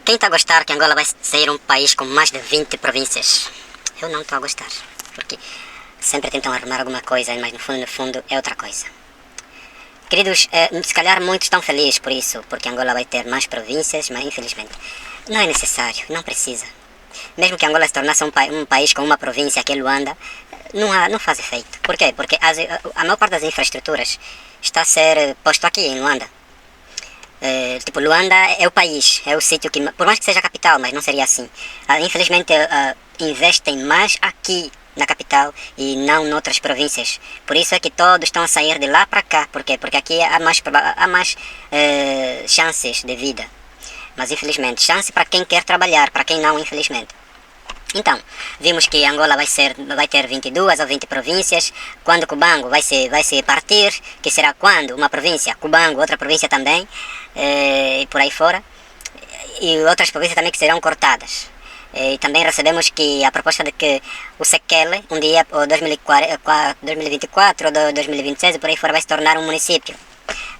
Quem está a gostar que Angola vai ser um país com mais de 20 províncias? Eu não estou a gostar, porque sempre tentam arrumar alguma coisa, mas no fundo é outra coisa. Queridos, se calhar muitos estão felizes por isso, porque Angola vai ter mais províncias, mas infelizmente não é necessário, não precisa. Mesmo que Angola se tornasse um país com uma província, que é Luanda, não faz efeito. Por quê? Porque a maior parte das infraestruturas está a ser posto aqui em Luanda. Tipo, Luanda é o país, é o sítio que, por mais que seja a capital, mas não seria assim. Infelizmente, investem mais aqui na capital e não noutras províncias. Por isso é que todos estão a sair de lá para cá. Por quê? Porque aqui há mais chances de vida. Mas infelizmente, chance para quem quer trabalhar, para quem não, infelizmente. Então, vimos que Angola vai ter 22 ou 20 províncias. Quando Cubango vai se partir, que será quando uma província, Cubango, outra província também, e por aí fora. E outras províncias também que serão cortadas. E também recebemos que a proposta de que o Sekele, um dia, ou 2024 ou 2026, por aí fora, vai se tornar um município.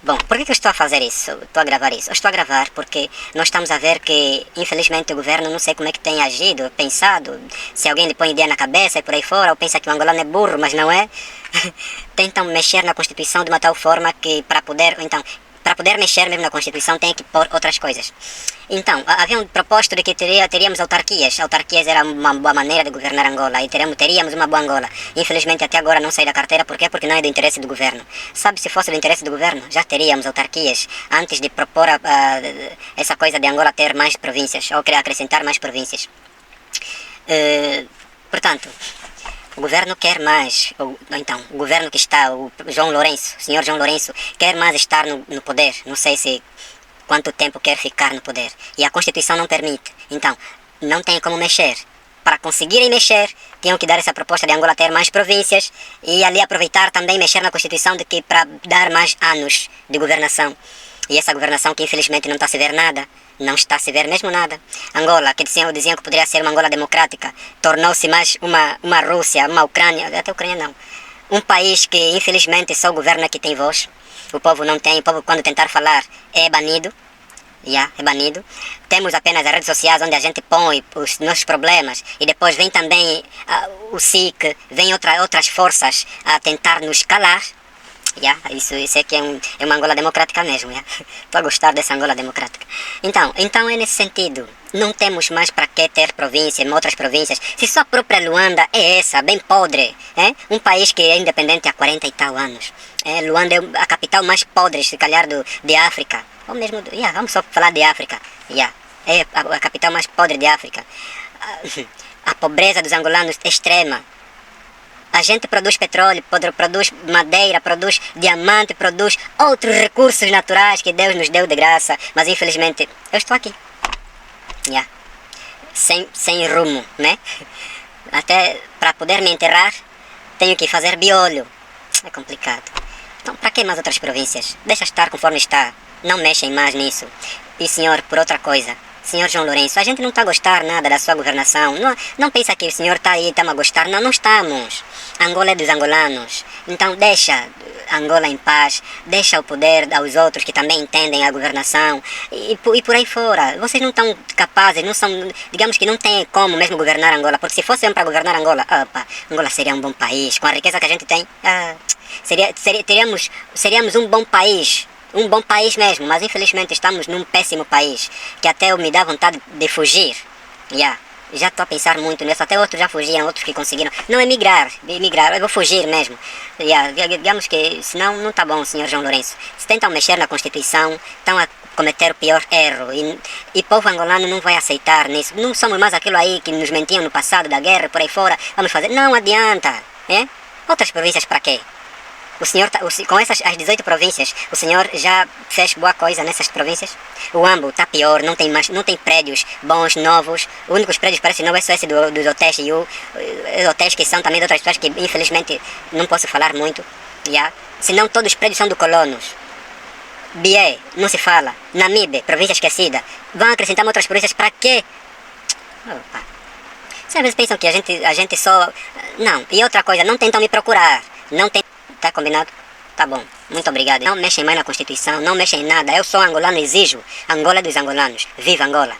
Bom, por que eu estou a fazer isso? Estou a gravar isso? Eu estou a gravar porque nós estamos a ver que, infelizmente, o governo, não sei como é que tem agido, pensado, se alguém lhe põe ideia na cabeça e por aí fora, ou pensa que o angolano é burro, mas não é. Tentam mexer na Constituição de uma tal forma que para poder mexer mesmo na Constituição tem que pôr outras coisas. Então, havia um proposto de que teríamos autarquias. Autarquias era uma boa maneira de governar Angola e teríamos uma boa Angola. Infelizmente até agora não saiu da carteira. Por quê? Porque não é do interesse do governo. Sabe, se fosse do interesse do governo, já teríamos autarquias antes de propor essa coisa de Angola ter mais províncias ou acrescentar mais províncias. Portanto, o governo quer mais, então, o governo que está, o senhor João Lourenço, quer mais estar no poder. Não sei se quanto tempo quer ficar no poder. E a Constituição não permite. Então, não tem como mexer. Para conseguirem mexer, tinham que dar essa proposta de Angola ter mais províncias e ali aproveitar também mexer na Constituição de que para dar mais anos de governação. E essa governação que infelizmente não está a se ver nada. Não está a se ver mesmo nada. Angola, que diziam que poderia ser uma Angola democrática, tornou-se mais uma Rússia, uma Ucrânia, até Ucrânia não. Um país que infelizmente só o governo é que tem voz. O povo não tem, o povo quando tentar falar é banido. É banido. Temos apenas as redes sociais onde a gente põe os nossos problemas e depois vem também o SIC, vem outras forças a tentar nos calar. Isso é que é uma Angola democrática mesmo. Estou a gostar dessa Angola democrática. Então é nesse sentido. Não temos mais para que ter províncias, outras províncias. Se só a própria Luanda é essa, bem podre. Um país que é independente há 40 e tal anos. Luanda é a capital mais podre, se calhar, de África. Ou mesmo, vamos só falar de África. É a capital mais podre de África. A pobreza dos angolanos é extrema. A gente produz petróleo, produz madeira, produz diamante, produz outros recursos naturais que Deus nos deu de graça. Mas infelizmente, eu estou aqui. Sem rumo, né? Até para poder me enterrar, tenho que fazer biolho. É complicado. Então, para que mais outras províncias? Deixa estar conforme está. Não mexem mais nisso. E senhor, por outra coisa. Senhor João Lourenço, a gente não está a gostar nada da sua governação. Não pensa que o senhor está aí e estamos a gostar. Não estamos. Angola é dos angolanos. Então deixa Angola em paz. Deixa o poder aos outros que também entendem a governação. E por aí fora. Vocês não estão capazes, não são, digamos que não tem como mesmo governar Angola. Porque se fossem para governar Angola, Angola seria um bom país. Com a riqueza que a gente tem, seríamos um bom país. Um bom país mesmo, mas infelizmente estamos num péssimo país, que até me dá vontade de fugir. Já estou a pensar muito nisso, até outros já fugiram, outros que conseguiram. Não emigrar, eu vou fugir mesmo. Digamos que, senão não está bom, senhor João Lourenço. Se tentam mexer na Constituição, estão a cometer o pior erro. E o povo angolano não vai aceitar nisso. Não somos mais aquilo aí que nos mentiam no passado da guerra, por aí fora. Vamos fazer, não adianta. Outras províncias para quê? O senhor, com as 18 províncias, o senhor já fez boa coisa nessas províncias? O Ambo está pior, não tem prédios bons, novos. Os únicos prédios parecem novos são esse dos hotéis e os hotéis que são também de outras pessoas que infelizmente não posso falar muito. Senão todos os prédios são do colonos. Bié, não se fala. Namibe, província esquecida. Vão acrescentar outras províncias para quê? Vocês às vezes pensam que a gente só... Não, e outra coisa, não tentam me procurar. Não tem... Tá combinado? Tá bom, muito obrigado. Não mexem mais na Constituição, não mexem em nada. Eu sou angolano, exijo. Angola dos angolanos. Viva Angola!